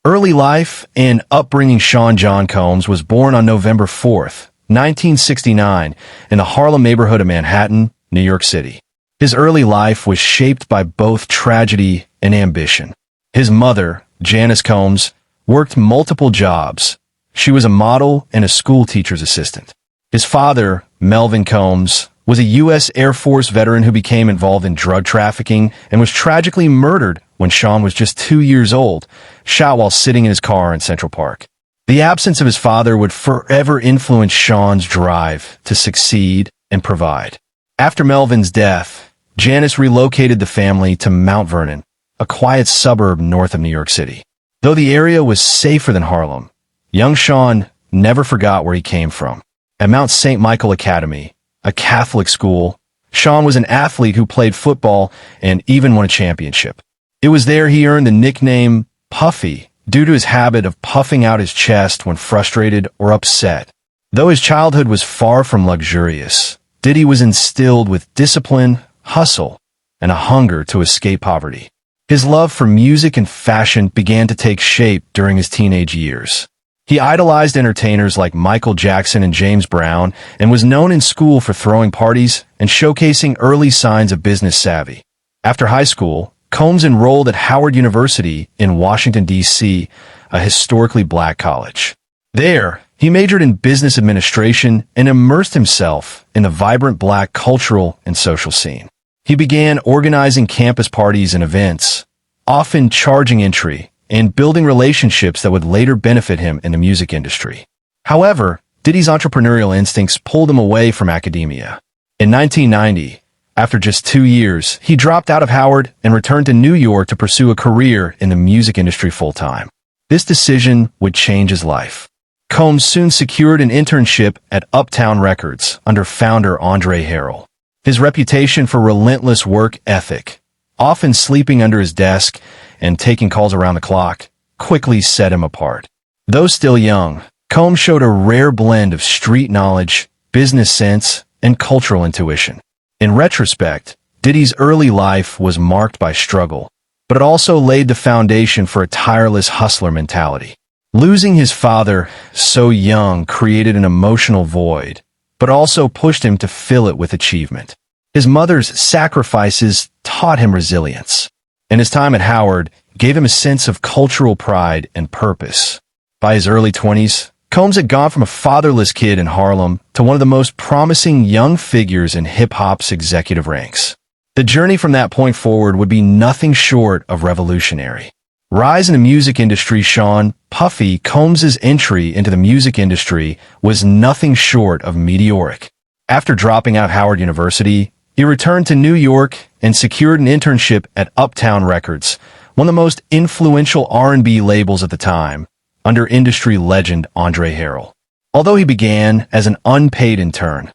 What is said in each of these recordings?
Early life and upbringing. Sean John Combs was born on November 4th, 1969, in the Harlem neighborhood of Manhattan, New York City. His early life was shaped by both tragedy and ambition. His mother, Janice Combs, worked multiple jobs. She was a model and a school teacher's assistant. His father, Melvin Combs, was a U.S. Air Force veteran who became involved in drug trafficking and was tragically murdered when Sean was just 2 years old, shot while sitting in his car in Central Park. The absence of his father would forever influence Sean's drive to succeed and provide. After Melvin's death, Janice relocated the family to Mount Vernon, a quiet suburb north of New York City. Though the area was safer than Harlem, young Sean never forgot where he came from. At Mount St. Michael Academy, a Catholic school, Sean was an athlete who played football and even won a championship. It was there he earned the nickname Puffy due to his habit of puffing out his chest when frustrated or upset. Though his childhood was far from luxurious, Diddy was instilled with discipline, hustle, and a hunger to escape poverty. His love for music and fashion began to take shape during his teenage years. He idolized entertainers like Michael Jackson and James Brown and was known in school for throwing parties and showcasing early signs of business savvy. After high school, Combs enrolled at Howard University in Washington, D.C., a historically black college. There, he majored in business administration and immersed himself in the vibrant black cultural and social scene. He began organizing campus parties and events, often charging entry, and building relationships that would later benefit him in the music industry. However, Diddy's entrepreneurial instincts pulled him away from academia. In 1990, after just 2 years, he dropped out of Howard and returned to New York to pursue a career in the music industry full-time. This decision would change his life. Combs soon secured an internship at Uptown Records under founder Andre Harrell. His reputation for relentless work ethic, often sleeping under his desk and taking calls around the clock, quickly set him apart. Though still young, Combs showed a rare blend of street knowledge, business sense, and cultural intuition. In retrospect, Diddy's early life was marked by struggle, but it also laid the foundation for a tireless hustler mentality. Losing his father so young created an emotional void, but also pushed him to fill it with achievement. His mother's sacrifices taught him resilience, and his time at Howard gave him a sense of cultural pride and purpose. By his early 20s, Combs had gone from a fatherless kid in Harlem to one of the most promising young figures in hip-hop's executive ranks. The journey from that point forward would be nothing short of revolutionary. Rise in the music industry. Sean "Puffy" Combs' entry into the music industry was nothing short of meteoric. After dropping out of Howard University, he returned to New York and secured an internship at Uptown Records, one of the most influential R&B labels at the time, under industry legend Andre Harrell. Although he began as an unpaid intern,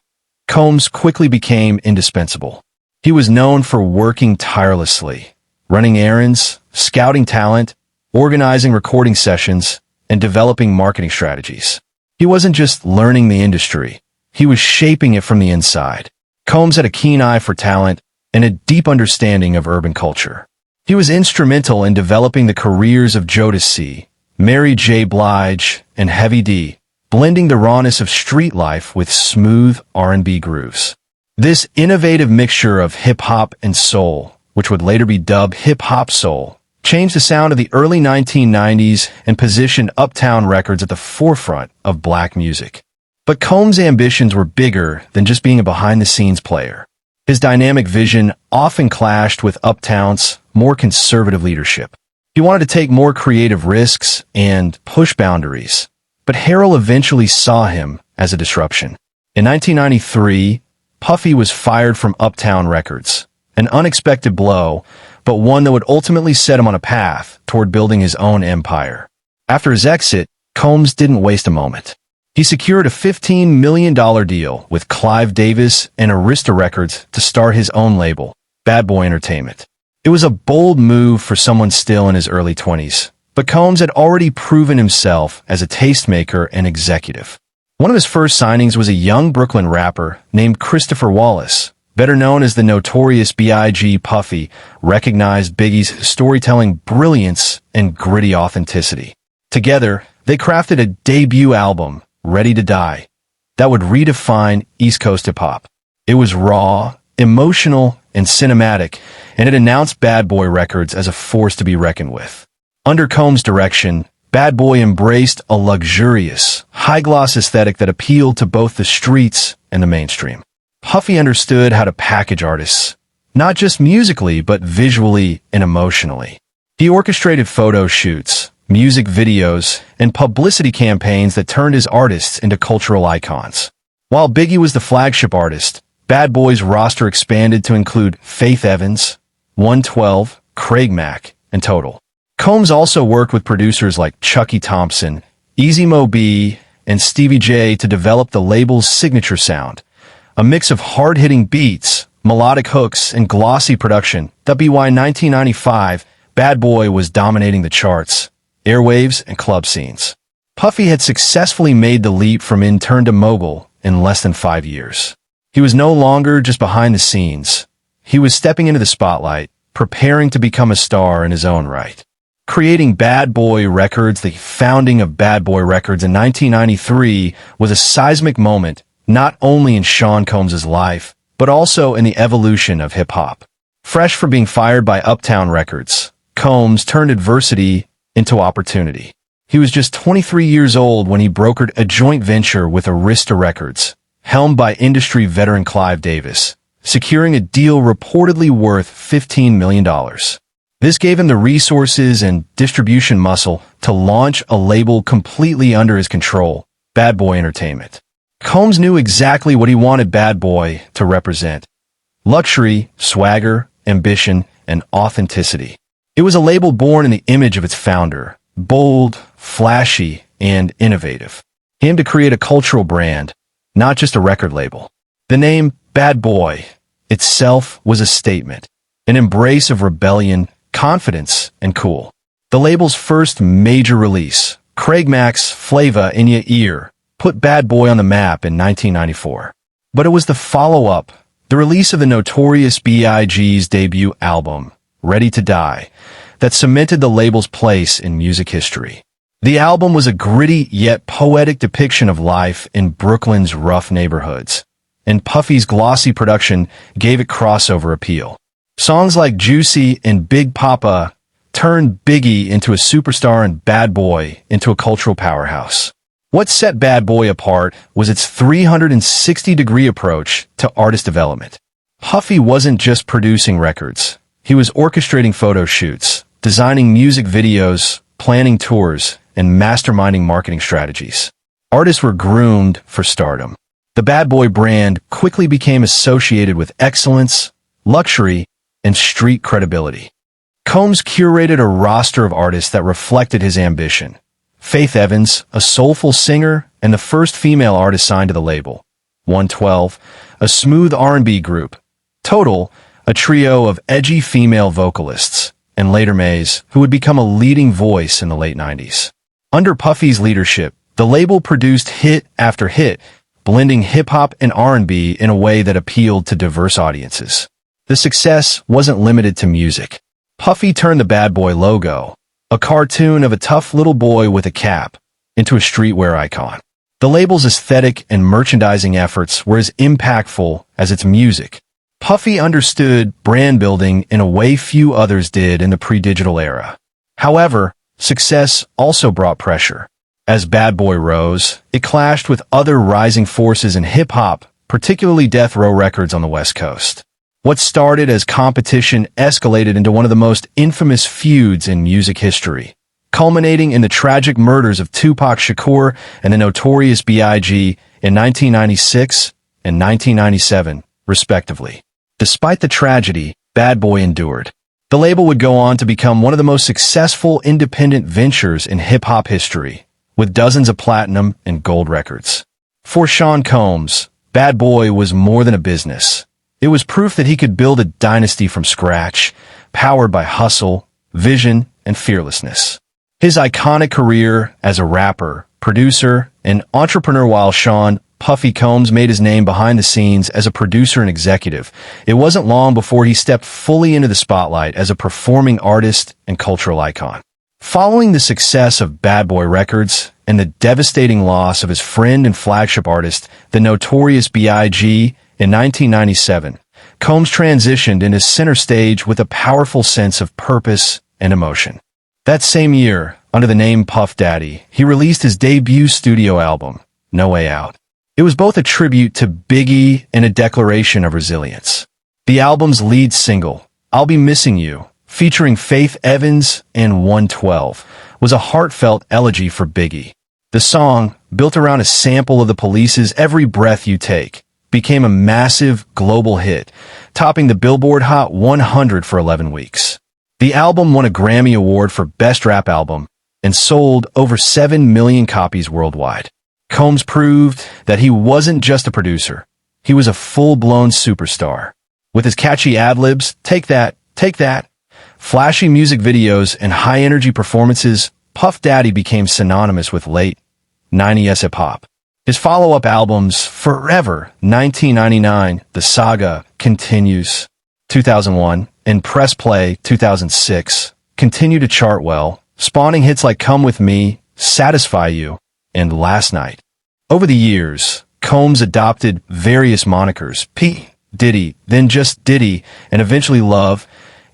Combs quickly became indispensable. He was known for working tirelessly, running errands, scouting talent, organizing recording sessions, and developing marketing strategies. He wasn't just learning the industry, he was shaping it from the inside. Combs had a keen eye for talent and a deep understanding of urban culture. He was instrumental in developing the careers of Jodeci, Mary J. Blige, and Heavy D, blending the rawness of street life with smooth R&B grooves. This innovative mixture of hip-hop and soul, which would later be dubbed hip-hop soul, changed the sound of the early 1990s and positioned Uptown Records at the forefront of black music. But Combs' ambitions were bigger than just being a behind-the-scenes player. His dynamic vision often clashed with Uptown's more conservative leadership. He wanted to take more creative risks and push boundaries, but Harrell eventually saw him as a disruption. In 1993, Puffy was fired from Uptown Records, an unexpected blow, but one that would ultimately set him on a path toward building his own empire. After his exit, Combs didn't waste a moment. He secured a $15 million deal with Clive Davis and Arista Records to start his own label, Bad Boy Entertainment. It was a bold move for someone still in his early 20s, but Combs had already proven himself as a tastemaker and executive. One of his first signings was a young Brooklyn rapper named Christopher Wallace, better known as the notorious B.I.G. Puffy, recognized Biggie's storytelling brilliance and gritty authenticity. Together, they crafted a debut album, Ready to Die, that would redefine East Coast hip-hop. It was raw, emotional, and cinematic, and it announced Bad Boy Records as a force to be reckoned with. Under Combs' direction, Bad Boy embraced a luxurious, high-gloss aesthetic that appealed to both the streets and the mainstream. Puffy understood how to package artists, not just musically, but visually and emotionally. He orchestrated photo shoots, music videos, and publicity campaigns that turned his artists into cultural icons. While Biggie was the flagship artist, Bad Boy's roster expanded to include Faith Evans, 112, Craig Mack, and Total. Combs also worked with producers like Chucky Thompson, Easy Mo Bee, and Stevie J to develop the label's signature sound, a mix of hard-hitting beats, melodic hooks, and glossy production that by 1995, Bad Boy was dominating the charts, airwaves, and club scenes. Puffy had successfully made the leap from intern to mogul in less than 5 years. He was no longer just behind the scenes. He was stepping into the spotlight, preparing to become a star in his own right. Creating Bad Boy Records, the founding of Bad Boy Records in 1993, was a seismic moment not only in Sean Combs' life, but also in the evolution of hip-hop. Fresh from being fired by Uptown Records, Combs turned adversity into opportunity. He was just 23 years old when he brokered a joint venture with Arista Records, helmed by industry veteran Clive Davis, securing a deal reportedly worth $15 million. This gave him the resources and distribution muscle to launch a label completely under his control, Bad Boy Entertainment. Combs knew exactly what he wanted Bad Boy to represent: luxury, swagger, ambition, and authenticity. It was a label born in the image of its founder, bold, flashy, and innovative. He aimed to create a cultural brand, not just a record label. The name Bad Boy itself was a statement, an embrace of rebellion, confidence, and cool. The label's first major release, Craig Mack's Flava in Ya Ear, put Bad Boy on the map in 1994. But it was the follow-up, the release of the Notorious B.I.G.'s debut album, Ready to Die, that cemented the label's place in music history. The album was a gritty yet poetic depiction of life in Brooklyn's rough neighborhoods, and Puffy's glossy production gave it crossover appeal. Songs like Juicy and Big Papa turned Biggie into a superstar and Bad Boy into a cultural powerhouse. What set Bad Boy apart was its 360-degree approach to artist development. Puffy wasn't just producing records. He was orchestrating photo shoots, designing music videos, planning tours, and masterminding marketing strategies. Artists were groomed for stardom. The Bad Boy brand quickly became associated with excellence, luxury, and street credibility. Combs curated a roster of artists that reflected his ambition. Faith Evans, a soulful singer and the first female artist signed to the label. 112, a smooth R&B group. Total, a trio of edgy female vocalists. And later Maze, who would become a leading voice in the late 90s. Under Puffy's leadership, the label produced hit after hit, blending hip-hop and R&B in a way that appealed to diverse audiences. The success wasn't limited to music. Puffy turned the Bad Boy logo, a cartoon of a tough little boy with a cap, into a streetwear icon. The label's aesthetic and merchandising efforts were as impactful as its music. Puffy understood brand building in a way few others did in the pre-digital era. However, success also brought pressure. As Bad Boy rose, it clashed with other rising forces in hip-hop, particularly Death Row Records on the West Coast. What started as competition escalated into one of the most infamous feuds in music history, culminating in the tragic murders of Tupac Shakur and the Notorious B.I.G. in 1996 and 1997, respectively. Despite the tragedy, Bad Boy endured. The label would go on to become one of the most successful independent ventures in hip-hop history, with dozens of platinum and gold records. For Sean Combs, Bad Boy was more than a business. It was proof that he could build a dynasty from scratch, powered by hustle, vision, and fearlessness. His iconic career as a rapper, producer, and entrepreneur, while Sean Puffy Combs made his name behind the scenes as a producer and executive, it wasn't long before he stepped fully into the spotlight as a performing artist and cultural icon. Following the success of Bad Boy Records and the devastating loss of his friend and flagship artist, the Notorious B.I.G., in 1997, Combs transitioned into center stage with a powerful sense of purpose and emotion. That same year, under the name Puff Daddy, he released his debut studio album, No Way Out. It was both a tribute to Biggie and a declaration of resilience. The album's lead single, I'll Be Missing You, featuring Faith Evans and 112, was a heartfelt elegy for Biggie. The song, built around a sample of the Police's Every Breath You Take, became a massive global hit, topping the Billboard Hot 100 for 11 weeks. The album won a Grammy Award for Best Rap Album and sold over 7 million copies worldwide. Combs proved that he wasn't just a producer. He was a full-blown superstar. With his catchy ad-libs, take that, flashy music videos, and high-energy performances, Puff Daddy became synonymous with late 90s hip-hop. His follow-up albums, Forever, 1999, The Saga, Continues, 2001, and Press Play, 2006, continue to chart well, spawning hits like Come With Me, Satisfy You, and Last Night. Over the years, Combs adopted various monikers, P. Diddy, then just Diddy, and eventually Love,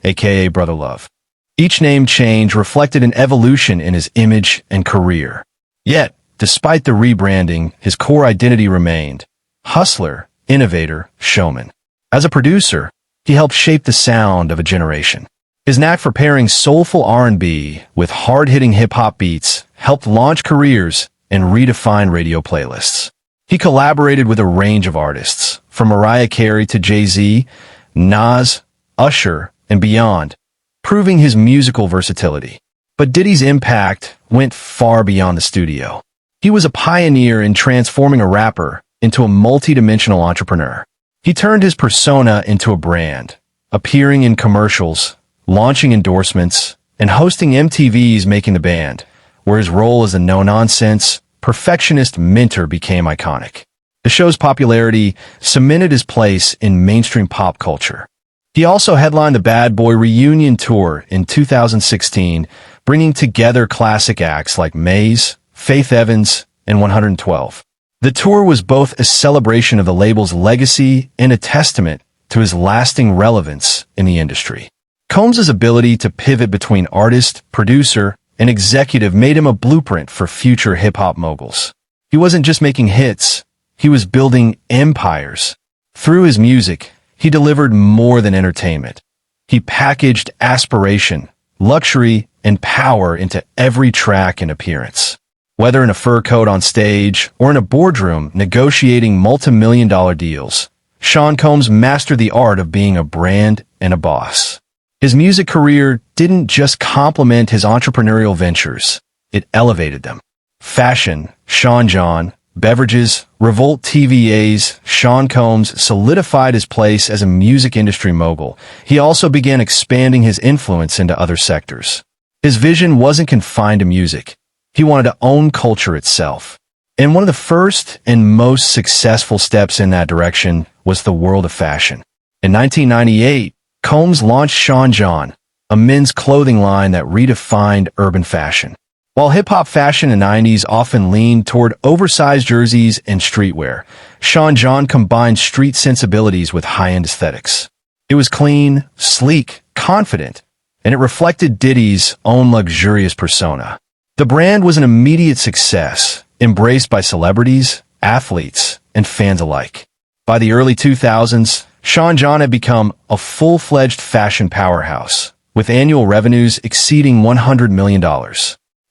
aka Brother Love. Each name change reflected an evolution in his image and career. Yet, despite the rebranding, his core identity remained hustler, innovator, showman. As a producer, he helped shape the sound of a generation. His knack for pairing soulful R&B with hard-hitting hip-hop beats helped launch careers and redefine radio playlists. He collaborated with a range of artists, from Mariah Carey to Jay-Z, Nas, Usher, and beyond, proving his musical versatility. But Diddy's impact went far beyond the studio. He was a pioneer in transforming a rapper into a multi-dimensional entrepreneur. He turned his persona into a brand, appearing in commercials, launching endorsements, and hosting MTV's Making the Band, where his role as a no-nonsense, perfectionist mentor became iconic. The show's popularity cemented his place in mainstream pop culture. He also headlined the Bad Boy Reunion Tour in 2016, bringing together classic acts like Maze, Faith Evans, and 112. The tour was both a celebration of the label's legacy and a testament to his lasting relevance in the industry. Combs' ability to pivot between artist, producer, and executive made him a blueprint for future hip-hop moguls. He wasn't just making hits, he was building empires. Through his music, he delivered more than entertainment. He packaged aspiration, luxury, and power into every track and appearance. Whether in a fur coat on stage or in a boardroom negotiating multi-million-dollar deals, Sean Combs mastered the art of being a brand and a boss. His music career didn't just complement his entrepreneurial ventures, it elevated them. Fashion, Sean John, beverages, Revolt TVAs, Sean Combs solidified his place as a music industry mogul. He also began expanding his influence into other sectors. His vision wasn't confined to music. He wanted to own culture itself. And one of the first and most successful steps in that direction was the world of fashion. In 1998, Combs launched Sean John, a men's clothing line that redefined urban fashion. While hip-hop fashion in the 90s often leaned toward oversized jerseys and streetwear, Sean John combined street sensibilities with high-end aesthetics. It was clean, sleek, confident, and it reflected Diddy's own luxurious persona. The brand was an immediate success, embraced by celebrities, athletes, and fans alike. By the early 2000s, Sean John had become a full-fledged fashion powerhouse, with annual revenues exceeding $100 million.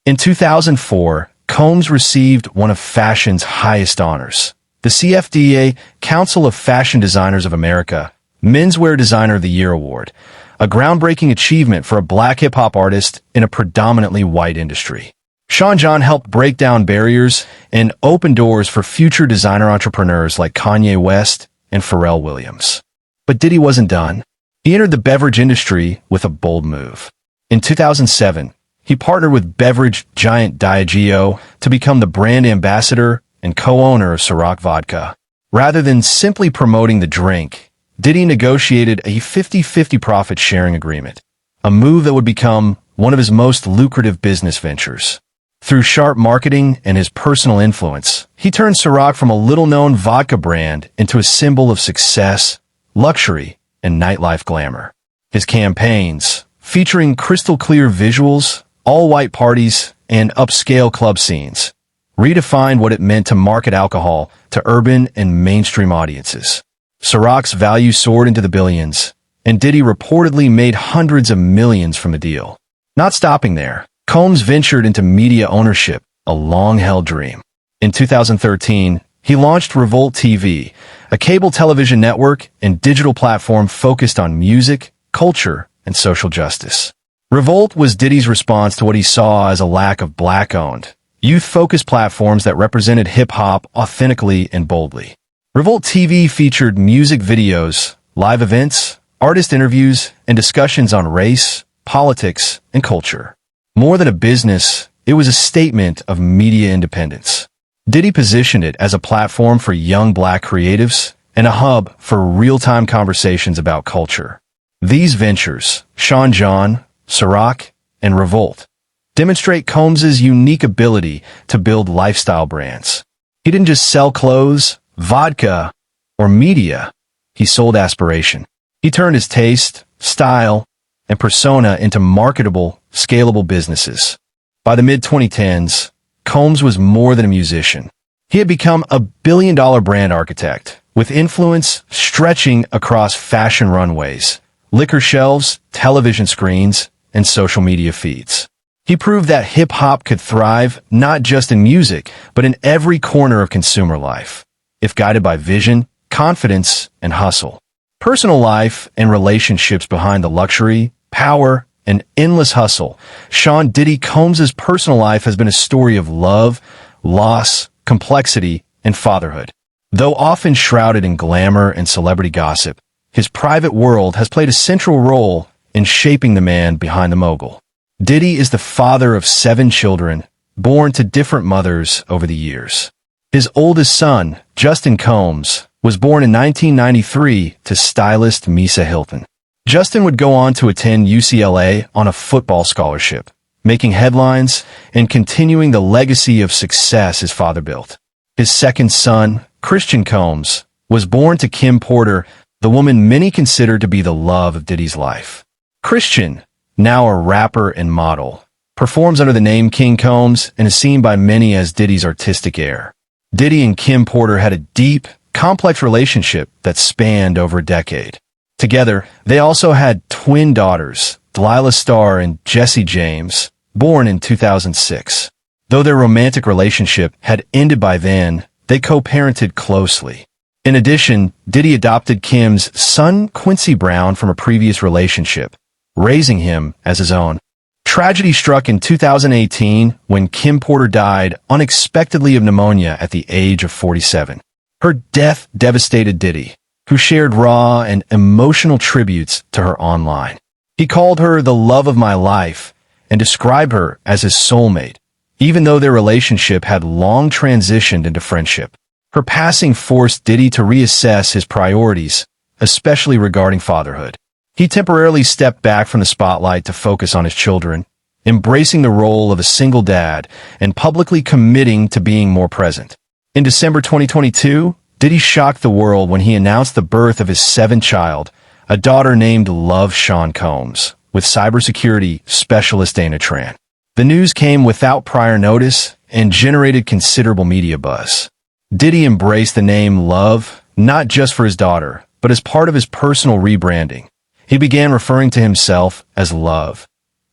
In 2004, Combs received one of fashion's highest honors, the CFDA Council of Fashion Designers of America Menswear Designer of the Year Award, a groundbreaking achievement for a black hip-hop artist in a predominantly white industry. Sean John helped break down barriers and open doors for future designer entrepreneurs like Kanye West and Pharrell Williams. But Diddy wasn't done. He entered the beverage industry with a bold move. In 2007, he partnered with beverage giant Diageo to become the brand ambassador and co-owner of Ciroc Vodka. Rather than simply promoting the drink, Diddy negotiated a 50-50 profit-sharing agreement, a move that would become one of his most lucrative business ventures. Through sharp marketing and his personal influence, he turned Ciroc from a little-known vodka brand into a symbol of success, luxury, and nightlife glamour. His campaigns, featuring crystal-clear visuals, all-white parties, and upscale club scenes, redefined what it meant to market alcohol to urban and mainstream audiences. Ciroc's value soared into the billions, and Diddy reportedly made hundreds of millions from the deal. Not stopping there, Combs ventured into media ownership, a long-held dream. In 2013, he launched Revolt TV, a cable television network and digital platform focused on music, culture, and social justice. Revolt was Diddy's response to what he saw as a lack of black-owned, youth-focused platforms that represented hip-hop authentically and boldly. Revolt TV featured music videos, live events, artist interviews, and discussions on race, politics, and culture. More than a business, it was a statement of media independence. Diddy positioned it as a platform for young black creatives and a hub for real-time conversations about culture. These ventures, Sean John, Ciroc, and Revolt, demonstrate Combs' unique ability to build lifestyle brands. He didn't just sell clothes, vodka, or media. He sold aspiration. He turned his taste, style, and persona into marketable, scalable businesses. By the mid-2010s, Combs was more than a musician. He had become a billion-dollar brand architect, with influence stretching across fashion runways, liquor shelves, television screens, and social media feeds. He proved that hip-hop could thrive not just in music, but in every corner of consumer life, if guided by vision, confidence, and hustle. Personal life and relationships behind the luxury, power, and endless hustle. Sean Diddy Combs' personal life has been a story of love, loss, complexity, and fatherhood. Though often shrouded in glamour and celebrity gossip, his private world has played a central role in shaping the man behind the mogul. Diddy is the father of 7 children, born to different mothers over the years. His oldest son, Justin Combs, was born in 1993 to stylist Misa Hilton. Justin would go on to attend UCLA on a football scholarship, making headlines and continuing the legacy of success his father built. His second son, Christian Combs, was born to Kim Porter, the woman many consider to be the love of Diddy's life. Christian, now a rapper and model, performs under the name King Combs and is seen by many as Diddy's artistic heir. Diddy and Kim Porter had a deep, complex relationship that spanned over a decade. Together, they also had twin daughters, Delilah Starr and Jessie James, born in 2006. Though their romantic relationship had ended by then, they co-parented closely. In addition, Diddy adopted Kim's son Quincy Brown from a previous relationship, raising him as his own. Tragedy struck in 2018 when Kim Porter died unexpectedly of pneumonia at the age of 47. Her death devastated Diddy, who shared raw and emotional tributes to her online. He called her the love of my life and described her as his soulmate, even though their relationship had long transitioned into friendship. Her passing forced Diddy to reassess his priorities, especially regarding fatherhood. He temporarily stepped back from the spotlight to focus on his children, embracing the role of a single dad and publicly committing to being more present. In December 2022, Diddy shocked the world when he announced the birth of his 7th child, a daughter named Love Sean Combs, with cybersecurity specialist Dana Tran. The news came without prior notice and generated considerable media buzz. Diddy embraced the name Love, not just for his daughter, but as part of his personal rebranding. He began referring to himself as Love,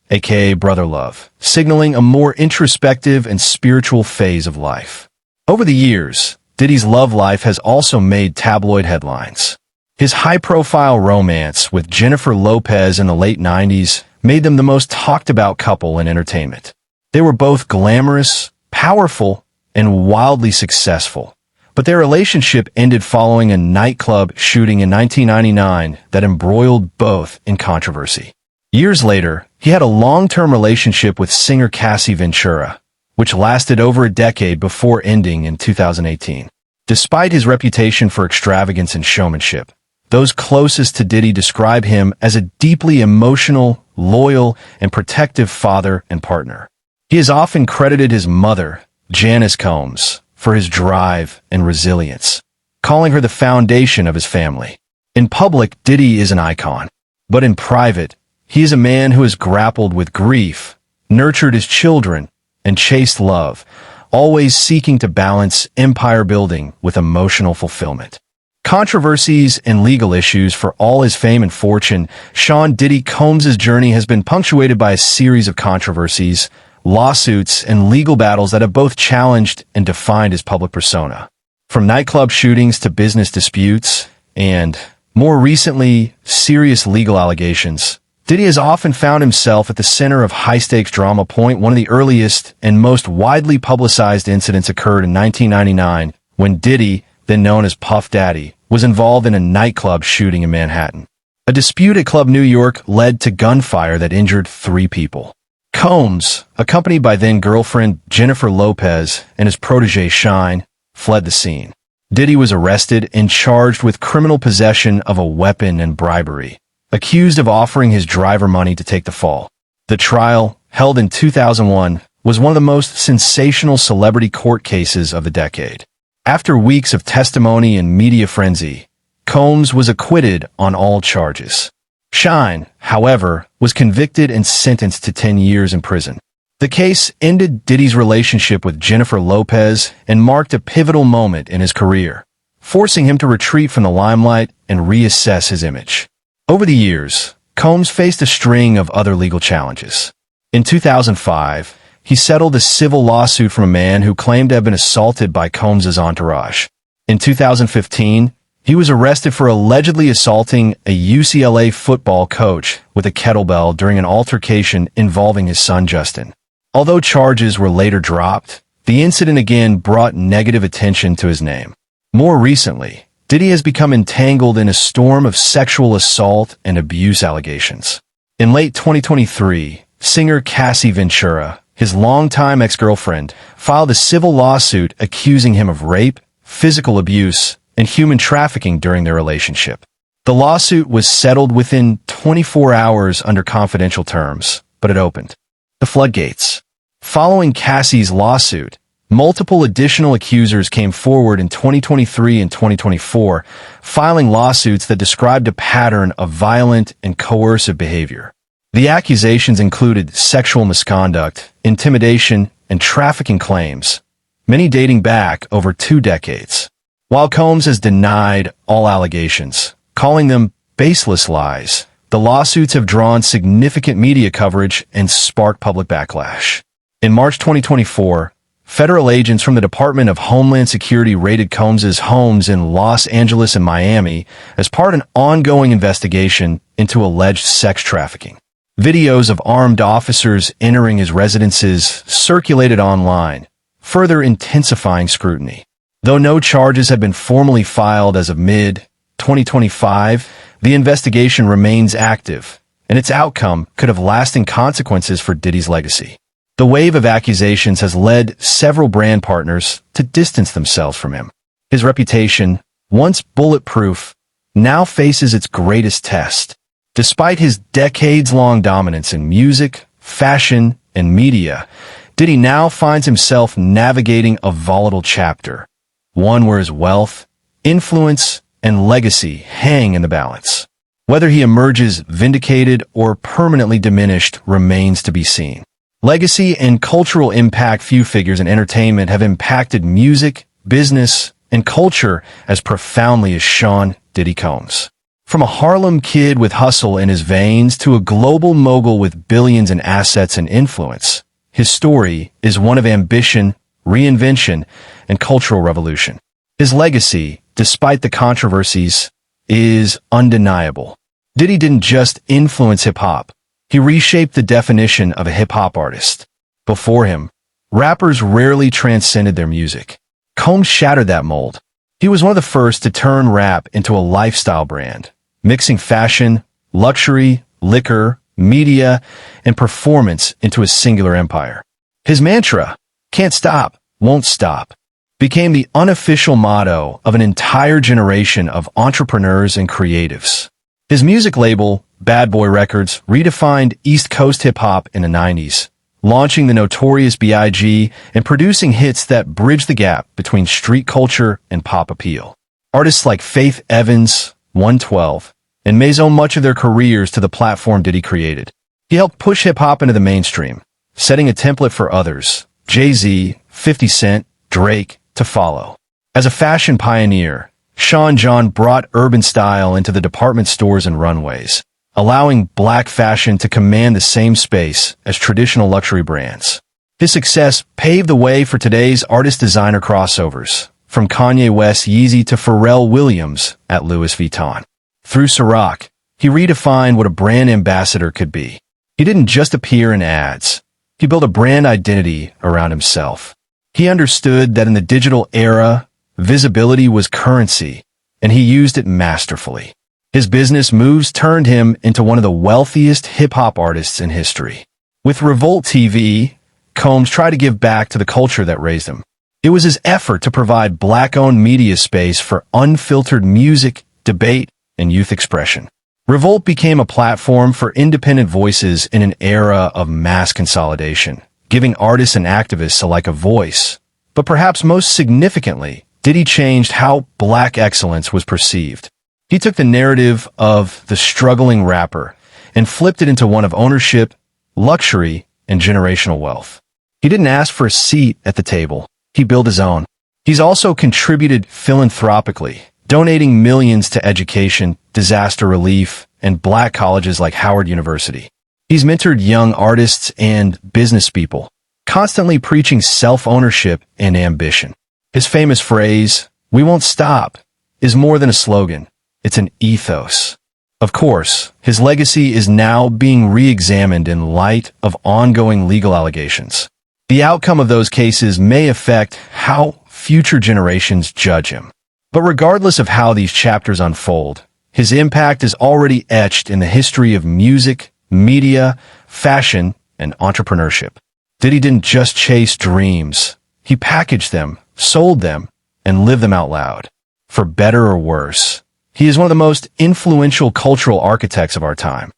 aka Brother Love, signaling a more introspective and spiritual phase of life. Over the years, Diddy's love life has also made tabloid headlines. His high-profile romance with Jennifer Lopez in the late 90s made them the most talked-about couple in entertainment. They were both glamorous, powerful, and wildly successful, but their relationship ended following a nightclub shooting in 1999 that embroiled both in controversy. Years later, he had a long-term relationship with singer Cassie Ventura, which lasted over a decade before ending in 2018. Despite his reputation for extravagance and showmanship, those closest to Diddy describe him as a deeply emotional, loyal, and protective father and partner. He has often credited his mother, Janice Combs, for his drive and resilience, calling her the foundation of his family. In public, Diddy is an icon, but in private, he is a man who has grappled with grief, nurtured his children, and chased love, always seeking to balance empire building with emotional fulfillment. Controversies and legal issues for all his fame and fortune, Sean Diddy Combs' journey has been punctuated by a series of controversies, lawsuits, and legal battles that have both challenged and defined his public persona. From nightclub shootings to business disputes, and, more recently, serious legal allegations, Diddy has often found himself at the center of high-stakes drama. One of the earliest and most widely publicized incidents occurred in 1999 when Diddy, then known as Puff Daddy, was involved in a nightclub shooting in Manhattan. A dispute at Club New York led to gunfire that injured 3 people. Combs, accompanied by then-girlfriend Jennifer Lopez and his protege Shine, fled the scene. Diddy was arrested and charged with criminal possession of a weapon and bribery, accused of offering his driver money to take the fall. The trial, held in 2001, was one of the most sensational celebrity court cases of the decade. After weeks of testimony and media frenzy, Combs was acquitted on all charges. Shine, however, was convicted and sentenced to 10 years in prison. The case ended Diddy's relationship with Jennifer Lopez and marked a pivotal moment in his career, forcing him to retreat from the limelight and reassess his image. Over the years, Combs faced a string of other legal challenges. In 2005, he settled a civil lawsuit from a man who claimed to have been assaulted by Combs' entourage. In 2015, he was arrested for allegedly assaulting a UCLA football coach with a kettlebell during an altercation involving his son Justin. Although charges were later dropped, the incident again brought negative attention to his name. More recently, Diddy has become entangled in a storm of sexual assault and abuse allegations. In late 2023, singer Cassie Ventura, his longtime ex-girlfriend, filed a civil lawsuit accusing him of rape, physical abuse, and human trafficking during their relationship. The lawsuit was settled within 24 hours under confidential terms, but it opened the floodgates. Following Cassie's lawsuit, multiple additional accusers came forward in 2023 and 2024, filing lawsuits that described a pattern of violent and coercive behavior. The accusations included sexual misconduct, intimidation, and trafficking claims, many dating back over 2 decades. While Combs has denied all allegations, calling them baseless lies, the lawsuits have drawn significant media coverage and sparked public backlash. In March 2024, federal agents from the Department of Homeland Security raided Combs' homes in Los Angeles and Miami as part of an ongoing investigation into alleged sex trafficking. Videos of armed officers entering his residences circulated online, further intensifying scrutiny. Though no charges have been formally filed as of mid-2025, the investigation remains active, and its outcome could have lasting consequences for Diddy's legacy. The wave of accusations has led several brand partners to distance themselves from him. His reputation, once bulletproof, now faces its greatest test. Despite his decades-long dominance in music, fashion, and media, Diddy now finds himself navigating a volatile chapter, one where his wealth, influence, and legacy hang in the balance. Whether he emerges vindicated or permanently diminished remains to be seen. Legacy and cultural impact. Few figures in entertainment have impacted music, business, and culture as profoundly as Sean Diddy Combs. From a Harlem kid with hustle in his veins to a global mogul with billions in assets and influence, his story is one of ambition, reinvention, and cultural revolution. His legacy, despite the controversies, is undeniable. Diddy didn't just influence hip-hop. He reshaped the definition of a hip-hop artist. Before him, rappers rarely transcended their music. Combs shattered that mold. He was one of the first to turn rap into a lifestyle brand, mixing fashion, luxury, liquor, media, and performance into a singular empire. His mantra, "Can't stop, won't stop," became the unofficial motto of an entire generation of entrepreneurs and creatives. His music label, Bad Boy Records, redefined East Coast hip-hop in the 90s, launching the notorious B.I.G. and producing hits that bridged the gap between street culture and pop appeal. Artists like Faith Evans, 112, and Maze owe much of their careers to the platform Diddy created. He helped push hip-hop into the mainstream, setting a template for others, Jay-Z, 50 Cent, Drake, to follow. As a fashion pioneer, Sean John brought urban style into the department stores and runways, allowing black fashion to command the same space as traditional luxury brands. His success paved the way for today's artist-designer crossovers, from Kanye West's Yeezy to Pharrell Williams at Louis Vuitton. Through Ciroc, he redefined what a brand ambassador could be. He didn't just appear in ads. He built a brand identity around himself. He understood that in the digital era, visibility was currency, and he used it masterfully. His business moves turned him into one of the wealthiest hip-hop artists in history. With Revolt TV, Combs tried to give back to the culture that raised him. It was his effort to provide black-owned media space for unfiltered music, debate, and youth expression. Revolt became a platform for independent voices in an era of mass consolidation, giving artists and activists alike a voice. But perhaps most significantly, Diddy changed how black excellence was perceived. He took the narrative of the struggling rapper and flipped it into one of ownership, luxury, and generational wealth. He didn't ask for a seat at the table. He built his own. He's also contributed philanthropically, donating millions to education, disaster relief, and black colleges like Howard University. He's mentored young artists and business people, constantly preaching self-ownership and ambition. His famous phrase, "We won't stop," is more than a slogan. It's an ethos. Of course, his legacy is now being re-examined in light of ongoing legal allegations. The outcome of those cases may affect how future generations judge him. But regardless of how these chapters unfold, his impact is already etched in the history of music, media, fashion, and entrepreneurship. Diddy didn't just chase dreams. He packaged them, sold them, and lived them out loud. For better or worse, he is one of the most influential cultural architects of our time.